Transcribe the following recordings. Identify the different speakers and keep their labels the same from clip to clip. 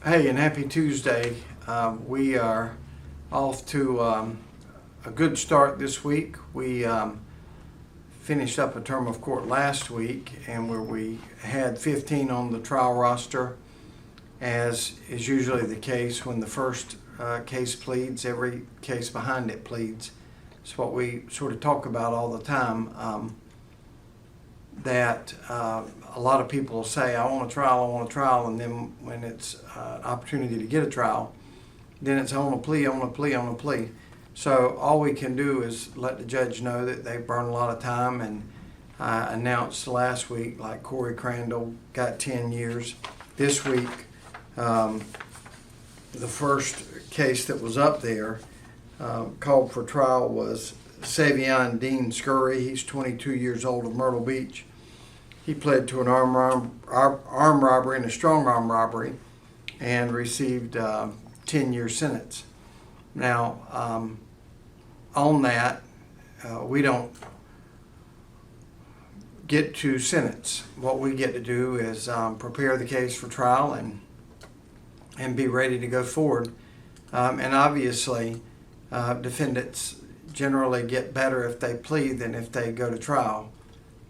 Speaker 1: Hey, and happy Tuesday. We are off to a good start this week. We finished up a term of court last week, and where we had 15 on the trial roster. As is usually the case, when the first case pleads, every case behind it pleads. It's what we sort of talk about all the time. That a lot of people will say, I want a trial, and then when it's an opportunity to get a trial, then it's I want a plea. So all we can do is let the judge know that they burn a lot of time, and I announced last week, like Horry Crandall got 10 years. This week, the first case that was up there called for trial was Savion Dean Scurry. He's 22 years old of Myrtle Beach. He pled to an armed robbery and a strong arm robbery and received a 10-year sentence. Now, on that, we don't get to sentence. What we get to do is prepare the case for trial and be ready to go forward. And obviously, defendants generally get better if they plead than if they go to trial.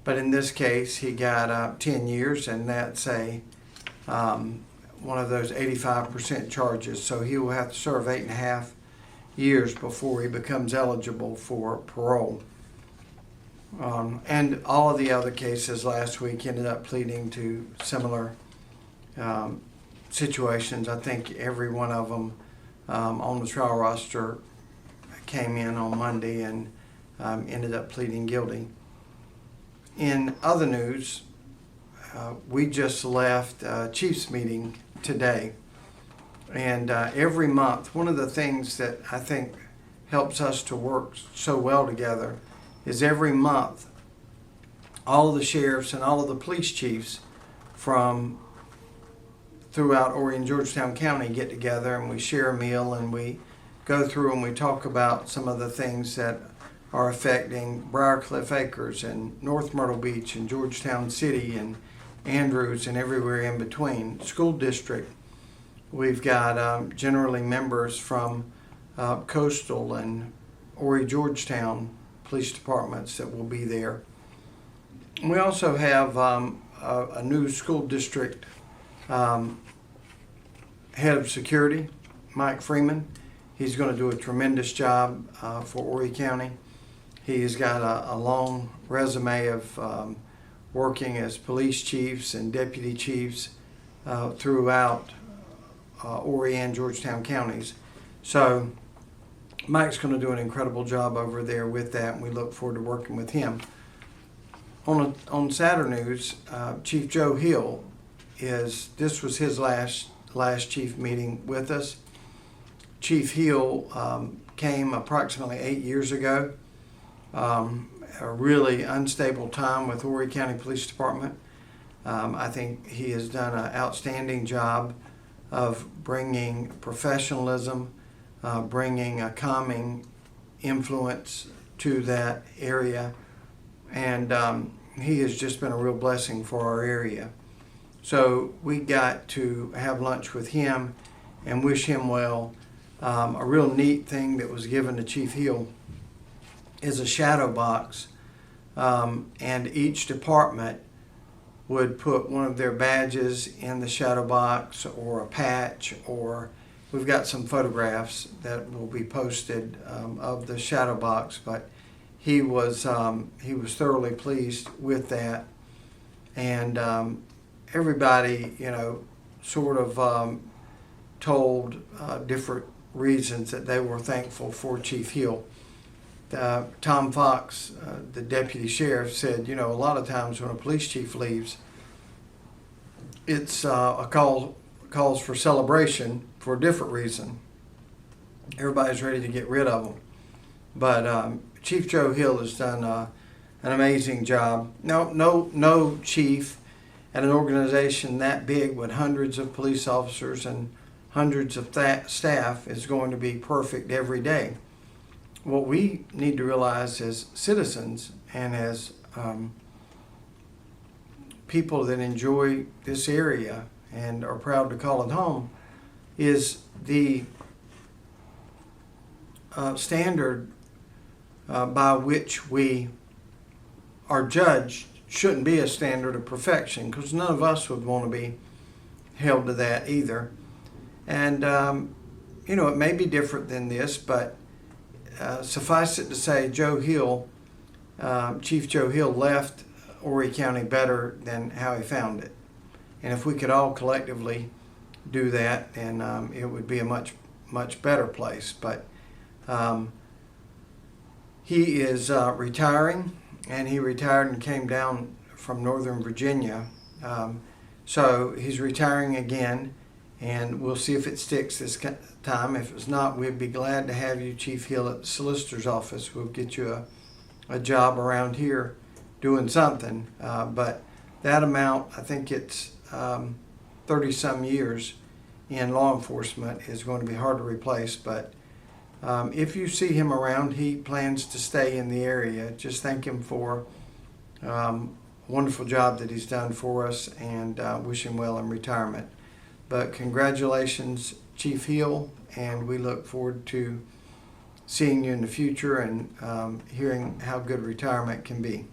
Speaker 1: But in this case, he got 10 years, and that's one of those 85% charges. So he will have to serve 8.5 years before he becomes eligible for parole. And all of the other cases last week ended up pleading to similar situations. I think every one of them on the trial roster came in on Monday and ended up pleading guilty. In other news, we just left a Chiefs meeting today. And every month, one of the things that I think helps us to work so well together is every month, all of the sheriffs and all of the police chiefs from throughout Horry and Georgetown County get together, and we share a meal, and we go through and we talk about some of the things that are affecting Briarcliff Acres and North Myrtle Beach and Georgetown City and Andrews and everywhere in between. School district, we've got generally members from Coastal and Horry Georgetown police departments that will be there. We also have a new school district head of security, Mike Freeman. He's going to do a tremendous job for Horry County. He's got a long resume of working as police chiefs and deputy chiefs throughout Horry and Georgetown counties. So Mike's going to do an incredible job over there with that, and we look forward to working with him. On Saturday News, Chief Joe Hill this was his last chief meeting with us. Chief Hill came approximately 8 years ago. A really unstable time with Horry County Police Department. I think he has done an outstanding job of bringing professionalism, bringing a calming influence to that area, and he has just been a real blessing for our area. So we got to have lunch with him and wish him well. A real neat thing that was given to Chief Hill is a shadow box, and each department would put one of their badges in the shadow box, or a patch, or we've got some photographs that will be posted of the shadow box. But he was thoroughly pleased with that, and everybody, sort of told different reasons that they were thankful for Chief Hill. Tom Fox, the deputy sheriff, said, a lot of times when a police chief leaves, it's calls for celebration for a different reason. Everybody's ready to get rid of them. But Chief Joe Hill has done an amazing job. No chief at an organization that big with hundreds of police officers and hundreds of staff is going to be perfect every day. What we need to realize as citizens and as people that enjoy this area and are proud to call it home, is the standard by which we are judged shouldn't be a standard of perfection, because none of us would want to be held to that either. And it may be different than this, but suffice it to say, Chief Joe Hill left Horry County better than how he found it. And if we could all collectively do that, then it would be a much, much better place. But he is retiring, and he retired and came down from Northern Virginia. So he's retiring again, and we'll see if it sticks this time. If it's not, we'd be glad to have you, Chief Hill, at the solicitor's office. We'll get you a job around here doing something. But that amount, I think it's 30-some years in law enforcement, is going to be hard to replace. But if you see him around, he plans to stay in the area. Just thank him for wonderful job that he's done for us, and wish him well in retirement. But congratulations, Chief Hill, and we look forward to seeing you in the future and hearing how good retirement can be.